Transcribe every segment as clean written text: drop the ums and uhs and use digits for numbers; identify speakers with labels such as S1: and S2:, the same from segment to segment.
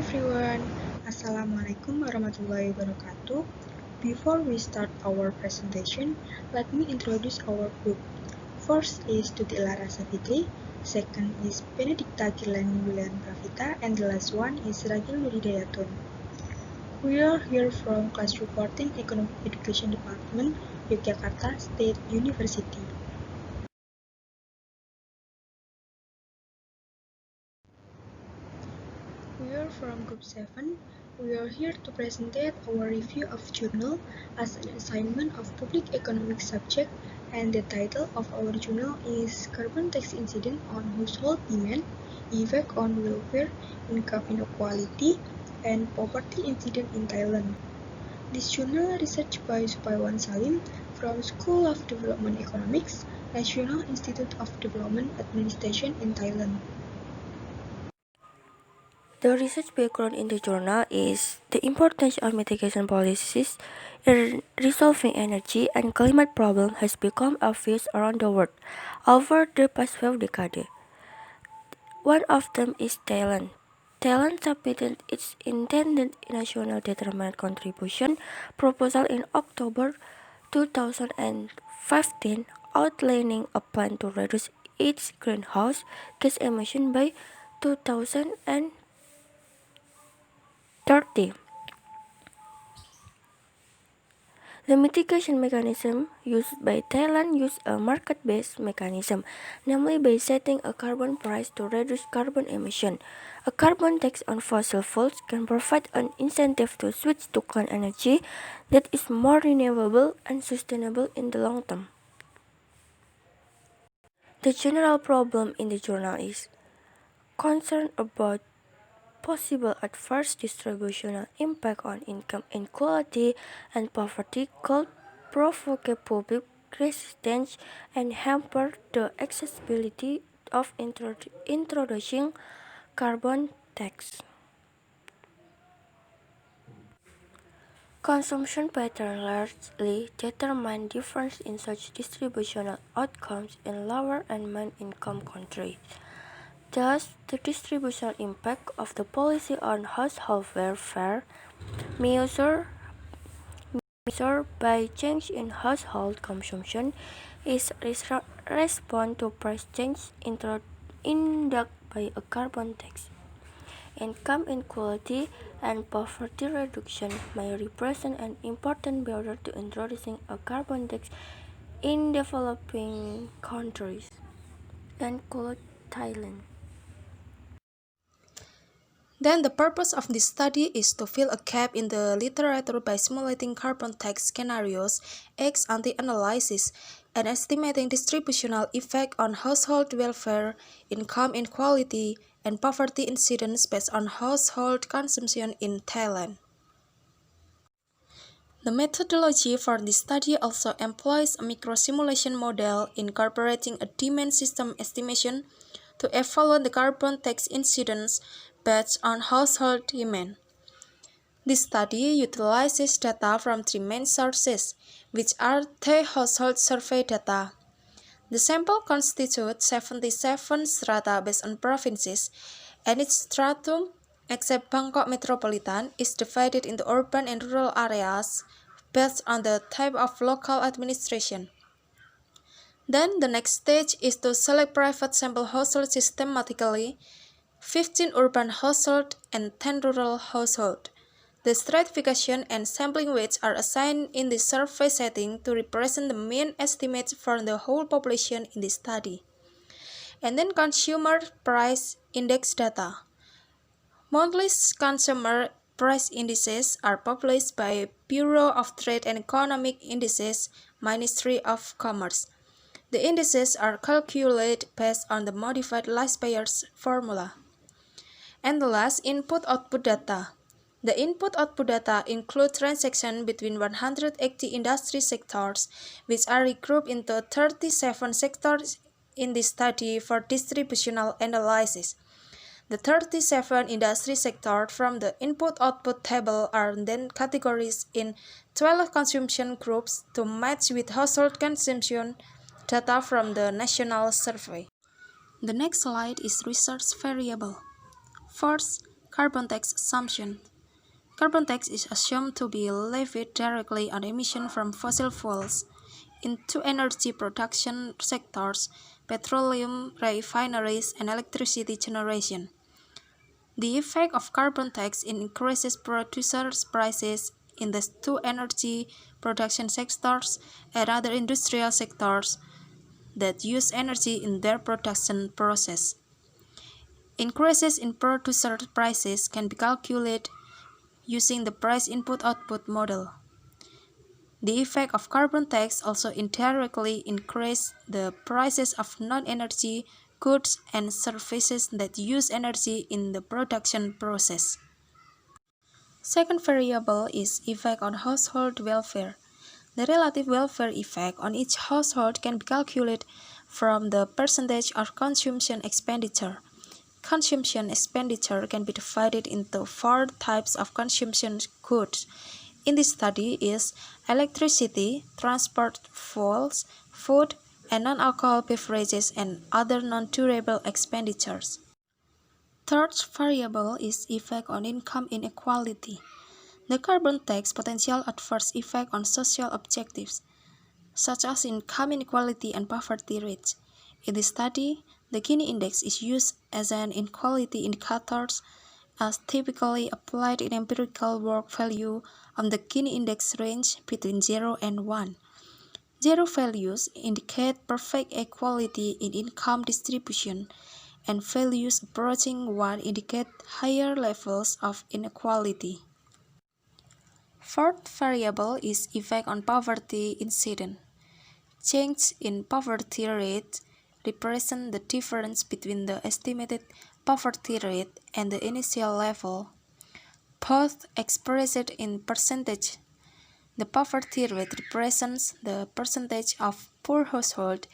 S1: everyone, Assalamualaikum Warahmatullahi Wabarakatuh. Before we start our presentation, let me introduce our group. First is Tutik Larasafitri, second is Benedicta, Girlani, Yulean, and the last one is Ragil Nurhidayatun. We are here from Class Reporting Economic Education Department, Yogyakarta State University. We are from Group 7. We are here to present our review of journal as an assignment of public economics subject, and the title of our journal is Carbon Tax Incidence on Household Demand, Effect on Welfare, Income Inequality, and Poverty Incidence in Thailand. This journal researched by Supaiwan Salim from School of Development Economics, National Institute of Development Administration in Thailand.
S2: The research background in the journal is the importance of mitigation policies in resolving energy and climate problems has become obvious around the world over the past 12 decades. One of them is Thailand. Thailand submitted its intended national determined contribution proposal in October 2015, outlining a plan to reduce its greenhouse gas emission by 2030. The mitigation mechanism used by Thailand used a market-based mechanism, namely by setting a carbon price to reduce carbon emission. A carbon tax on fossil fuels can provide an incentive to switch to clean energy that is more renewable and sustainable in the long term. The general problem in the journal is concern about possible adverse distributional impact on income inequality and poverty could provoke public resistance and hamper the accessibility of introducing carbon tax. Consumption patterns largely determine difference in such distributional outcomes in lower and middle-income countries. Thus, the distributional impact of the policy on household welfare, measured by change in household consumption, is response to price change induced by a carbon tax. Income inequality and poverty reduction may represent an important barrier to introducing a carbon tax in developing countries, including Thailand.
S3: Then the purpose of this study is to fill a gap in the literature by simulating carbon tax scenarios, ex-ante analysis, and estimating distributional effect on household welfare, income inequality, and poverty incidence based on household consumption in Thailand. The methodology for this study also employs a microsimulation model incorporating a demand system estimation to evaluate the carbon tax incidence based on household demand. This study utilizes data from three main sources, which are the household survey data. The sample constitutes 77 strata based on provinces, and each stratum, except Bangkok Metropolitan, is divided into urban and rural areas based on the type of local administration. Then the next stage is to select private sample households systematically, 15 urban households and 10 rural households. The stratification and sampling weights are assigned in the survey setting to represent the mean estimates for the whole population in the study. And then consumer price index data. Monthly consumer price indices are published by Bureau of Trade and Economic Indices, Ministry of Commerce. The indices are calculated based on the modified Leitspier's formula. And the last, input-output data. The input-output data include transactions between 180 industry sectors, which are regrouped into 37 sectors in this study for distributional analysis. The 37 industry sectors from the input-output table are then categorized in 12 consumption groups to match with household consumption data from the national survey. The next slide is research variable. First, Carbon tax assumption. Carbon tax is assumed to be levied directly on emission from fossil fuels into energy production sectors, petroleum refineries, and electricity generation. The effect of carbon tax increases producers' prices in the two energy production sectors and other industrial sectors that use energy in their production process. Increases in producer prices can be calculated using the price input-output model. The effect of carbon tax also indirectly increases the prices of non-energy goods and services that use energy in the production process. Second variable is effect on household welfare. The relative welfare effect on each household can be calculated from the percentage of consumption expenditure. Consumption expenditure can be divided into four types of consumption goods. In this study is electricity, transport fuels, food, and non-alcoholic beverages and other non-durable expenditures. Third variable is effect on income inequality. The carbon tax potential adverse effect on social objectives, such as income inequality and poverty rates. In this study, the Gini index is used as an inequality indicator as typically applied in empirical work value on the Gini index range between 0 and 1. Zero values indicate perfect equality in income distribution, and values approaching 1 indicate higher levels of inequality. Fourth variable is effect on poverty incidence. Change in poverty rate represents the difference between the estimated poverty rate and the initial level, both expressed in percentage. The poverty rate represents the percentage of poor households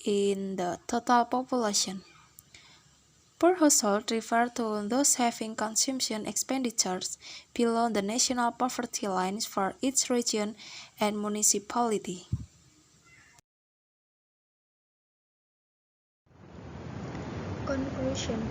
S3: in the total population. Poor households refer to those having consumption expenditures below the national poverty lines for each region and municipality.
S1: Conclusion.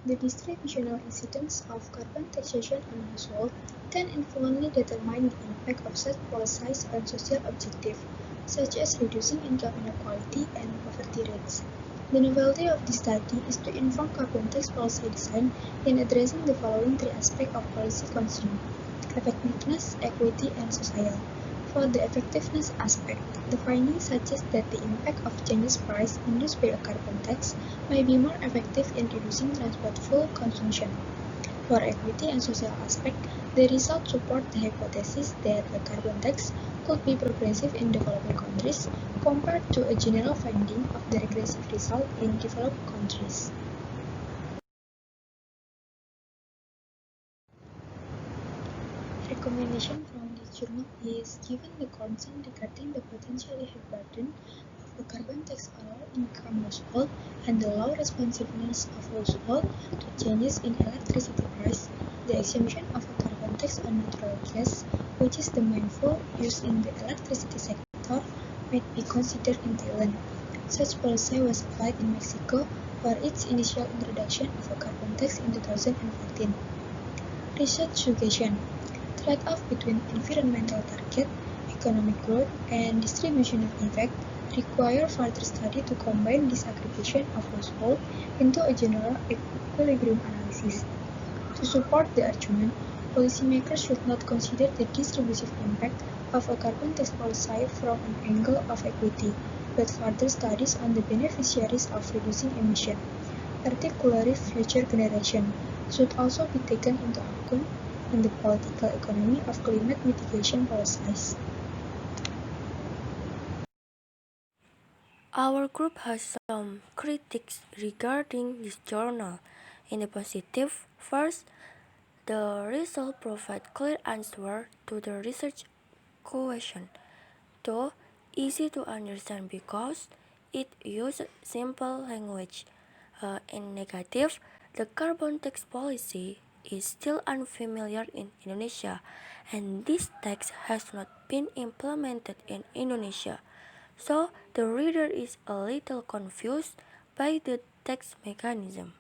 S1: The distributional incidence of carbon taxation on households can influently determine the impact of such policies on social objectives, such as reducing income inequality and poverty rates. The novelty of this study is to inform carbon tax policy design in addressing the following three aspects of policy constraint: effectiveness, equity, and social. For the effectiveness aspect, the findings suggest that the impact of changes price induced by a carbon tax may be more effective in reducing transport fuel consumption. For equity and social aspect, the results support the hypothesis that a carbon tax could be progressive in developing countries compared to a general finding of the regressive result in developed countries. Recommendation from this journal is given the concern regarding the potentially high burden of a carbon tax on low-income households and the low responsiveness of households to changes in electricity price. The exemption of a carbon tax on natural gas, which is the main fuel used in the electricity sector, might be considered in Thailand. Such policy was applied in Mexico for its initial introduction of a carbon tax in 2014. Research suggestion. Trade-off between environmental target, economic growth, and distributional effect require further study to combine disaggregation of households into a general equilibrium analysis. To support the argument, policymakers should not consider the distributive impact of a carbon tax policy from an angle of equity, but further studies on the beneficiaries of reducing emission, particularly future generations, should also be taken into account in the political economy of climate mitigation policies.
S2: Our group has some critiques regarding this journal. In the positive, first, the results provide clear answer to the research question, though easy to understand because it uses simple language. In negative, the carbon tax policy is still unfamiliar in Indonesia, and this tax has not been implemented in Indonesia. So the reader is a little confused by the tax mechanism.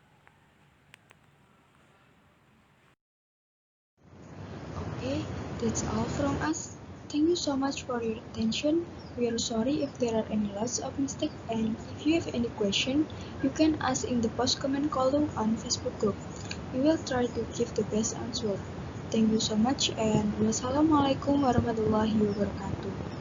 S1: That's all from us. Thank you so much for your attention. We are sorry if there are any lots of mistakes, and if you have any question, you can ask in the post comment column on Facebook group. We will try to give the best answer. Thank you so much, and wassalamualaikum warahmatullahi wabarakatuh.